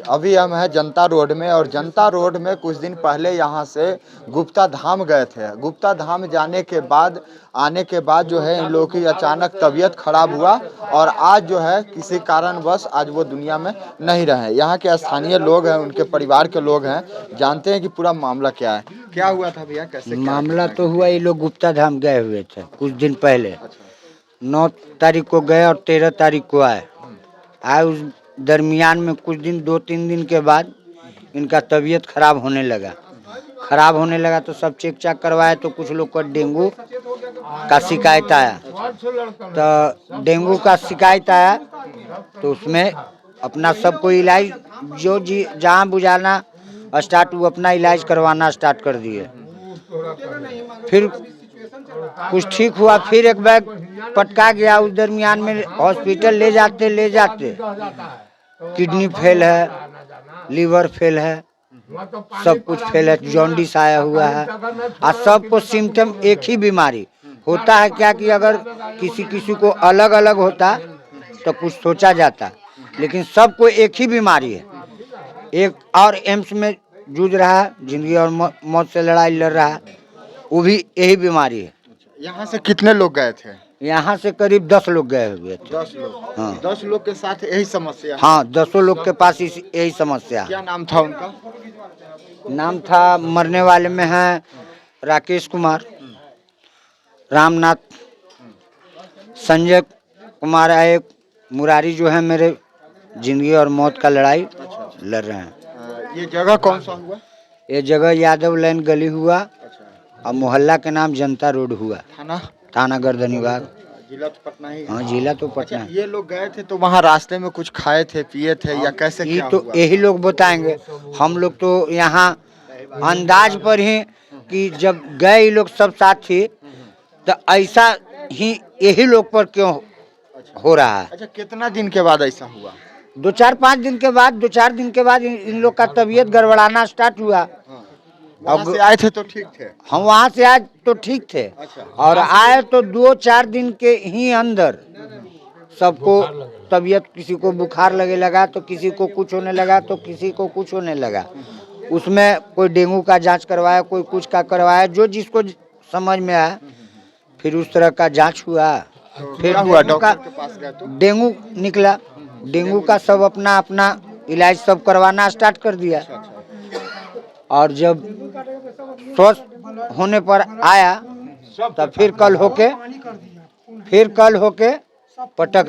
अभी हम हैं जनता रोड में और जनता रोड में कुछ दिन पहले यहाँ से गुप्ता धाम गए थे। गुप्ता धाम जाने के बाद आने के बाद जो है इन लोगों की अचानक तबीयत खराब हुआ और आज जो है किसी कारणवश आज वो दुनिया में नहीं रहे। यहाँ के स्थानीय लोग हैं, उनके परिवार के लोग हैं, जानते हैं कि पूरा मामला क्या है। क्या हुआ था भैया, कैसे मामला तो हुआ, ये लोग गुप्ता धाम गए हुए थे कुछ दिन पहले। 9 तारीख को गए और 13 तारीख को आए उस दरमियान में कुछ दिन 2-3 दिन के बाद इनका तबीयत खराब होने लगा तो सब चेक चाक करवाए तो कुछ लोग को डेंगू का शिकायत आया। तो डेंगू का शिकायत आया तो उसमें अपना सबको इलाज जो जहाँ बुझाना स्टार्ट वो अपना इलाज करवाना स्टार्ट कर दिए। फिर कुछ ठीक हुआ, फिर एक बैग पटका गया। उस दरमियान में हॉस्पिटल ले जाते किडनी फेल है, लीवर फेल है, सब कुछ फेल है, जॉन्डिस आया हुआ है। और सबको सिम्टम एक ही बीमारी होता है क्या कि अगर किसी को अलग अलग होता तो कुछ सोचा जाता, लेकिन सबको एक ही बीमारी है। एक और एम्स में जूझ रहा है, जिंदगी और मौत से लड़ाई लड़ रहा है, वो भी यही बीमारी है। यहाँ से कितने लोग गए थे? यहाँ से करीब 10 लोग गए हुए थे। 10 लोग? हाँ, 10 लोग के साथ यही समस्या? हाँ, 10 लोग के पास यही समस्या। क्या नाम था उनका? नाम था, मरने वाले में है राकेश कुमार, रामनाथ, संजय कुमार है एक, मुरारी जो है मेरे जिंदगी और मौत का लड़ाई लड़ रहे हैं। ये जगह कौन सा हुआ? ये जगह यादव लाइन गली हुआ और मोहल्ला के नाम जनता रोड हुआ। थाना गर्दनीबाग, जिला तो पटना ही। हाँ, जिला तो पटना। ये लोग गए थे तो वहाँ रास्ते में कुछ खाए थे, पिए थे या कैसे? ये तो यही लोग बताएंगे। हम लोग तो यहाँ अंदाज पर ही कि जब गए ये लोग सब साथी तो ऐसा ही यही लोग पर क्यों हो रहा है। अच्छा, कितना दिन के बाद ऐसा हुआ? 2-4 दिन के बाद इन लोग का तबीयत गड़बड़ाना स्टार्ट हुआ। वहाँ से आए थे तो ठीक थे? हम वहाँ से आए तो ठीक थे। अच्छा। और आए तो 2-4 दिन के ही अंदर सबको तबीयत, किसी को बुखार लगे लगा तो किसी को कुछ होने लगा तो किसी को कुछ होने लगा। उसमें कोई डेंगू का जांच करवाया, कोई कुछ का करवाया, जो जिसको समझ में आया। फिर उस तरह का जांच हुआ, फिर हुआ डॉक्टर के पास गए तो डेंगू निकला। डेंगू का सब अपना इलाज सब करवाना स्टार्ट कर दिया। और जब स्वस्थ होने पर आया तब फिर कल होके पटक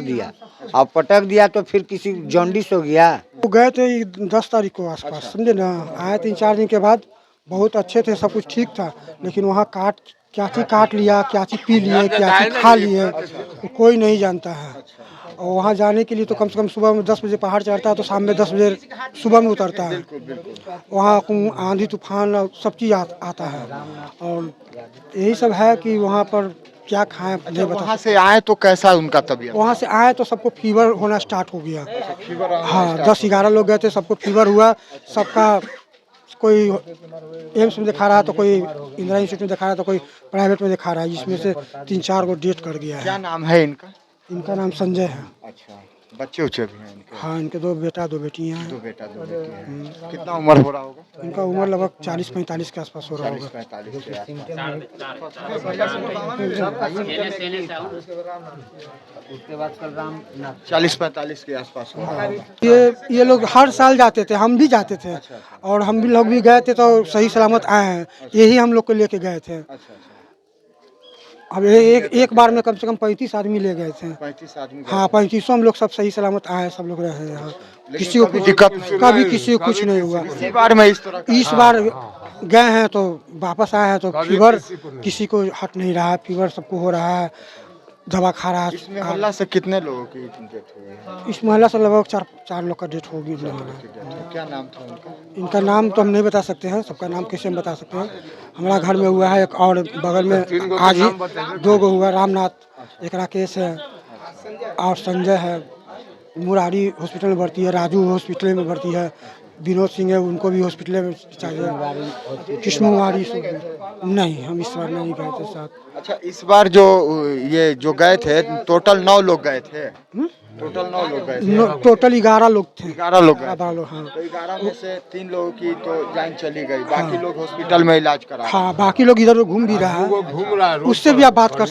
दिया तो फिर किसी जॉन्डिस हो गया। वो गए थे 10 तारीख को आसपास, समझे ना। आए 3-4 दिन के बाद बहुत अच्छे थे, सब कुछ ठीक था, लेकिन वहाँ क्या चीज़ काट लिया, क्या चीज़ पी लिए, क्या चीज़ खा लिए, कोई नहीं जानता है। और वहाँ जाने के लिए तो कम से कम सुबह में 10 बजे पहाड़ चढ़ता है तो शाम में 10 बजे सुबह में उतरता है। वहाँ आंधी तूफान सब चीज़ आता है। और यही सब है कि वहाँ पर क्या खाएं नहीं बता। वहाँ से आए तो कैसा उनका तबीयत? वहाँ से आए तो सबको फीवर होना स्टार्ट हो गया। हाँ, 10-11 लोग गए थे, सबको फीवर हुआ। सबका कोई एम्स में दिखा रहा है तो कोई इंदिरा इंस्टीट्यूट में दिखा रहा है तो कोई प्राइवेट में दिखा रहा है, जिसमें से 3-4 को डेथ कर गया है। क्या नाम है इनका? इनका नाम संजय है। अच्छा, बच्चे उच्चे भी हैं इनके? हाँ, इनके 2 बेटा 2 बेटियाँ हैं। 2 बेटा 2 बेटी हैं। कितना उम्र हो रहा होगा? इनका उम्र लगभग 40-45 के आसपास हो रहा होगा। 40-45 के आसपास। उसके बाद कल राम 40-45 के आसपास होगा। ये लोग हर साल जाते थे, हम भी जाते थे। और हम भी लोग भी गए थे तो सही सलामत आए हैं। यही हम लोग को लेके गए थे। अब एक बार में कम से कम 35 आदमी ले गए थे। 35 आदमी? हाँ, 35 हम लोग सब सही सलामत आए हैं, सब लोग रहे हैं यहाँ। किसी को कुछ दिक्कत, कभी किसी को कुछ नहीं हुआ। इस बार में इस तरह? इस बार गए हैं तो वापस आए हैं तो फीवर किसी को हट नहीं रहा है, फीवर सबको हो रहा है, दवा खा रहा है। इस मोहल्ला से कितने लोगों की डेथ हुई है? इस मोहल्ला से लगभग 4 लोग का डेथ होगी। क्या नाम था उनका? इनका नाम तो हम नहीं बता सकते हैं, सबका नाम कैसे हम बता सकते हैं। हमारा घर में हुआ है एक, और बगल में आज ही 2 गो हुआ, रामनाथ, एक राकेश है और संजय है। मुरारी हॉस्पिटल में भर्ती है, राजू हॉस्पिटल में भर्ती है, विनोद सिंह है उनको भी हॉस्पिटल में चाहिए, कृष्णवाड़ी नहीं, हम इस बार नहीं गए थे साथ। अच्छा, इस बार जो ये जो गए थे टोटल 9 लोग गए थे, टोटल 9 लोग गए थे, टोटल 11 लोग थे। 11 लोग गए थे। 11 लोग, हाँ। तो 11 में से 3 लोगों की तो जान चली गई, बाकी लोग हॉस्पिटल में इलाज करा रहे हैं। हाँ, बाकी लोग इधर घूम भी रहा है, घूम रहा है रोड उससे पर। भी आप बात कर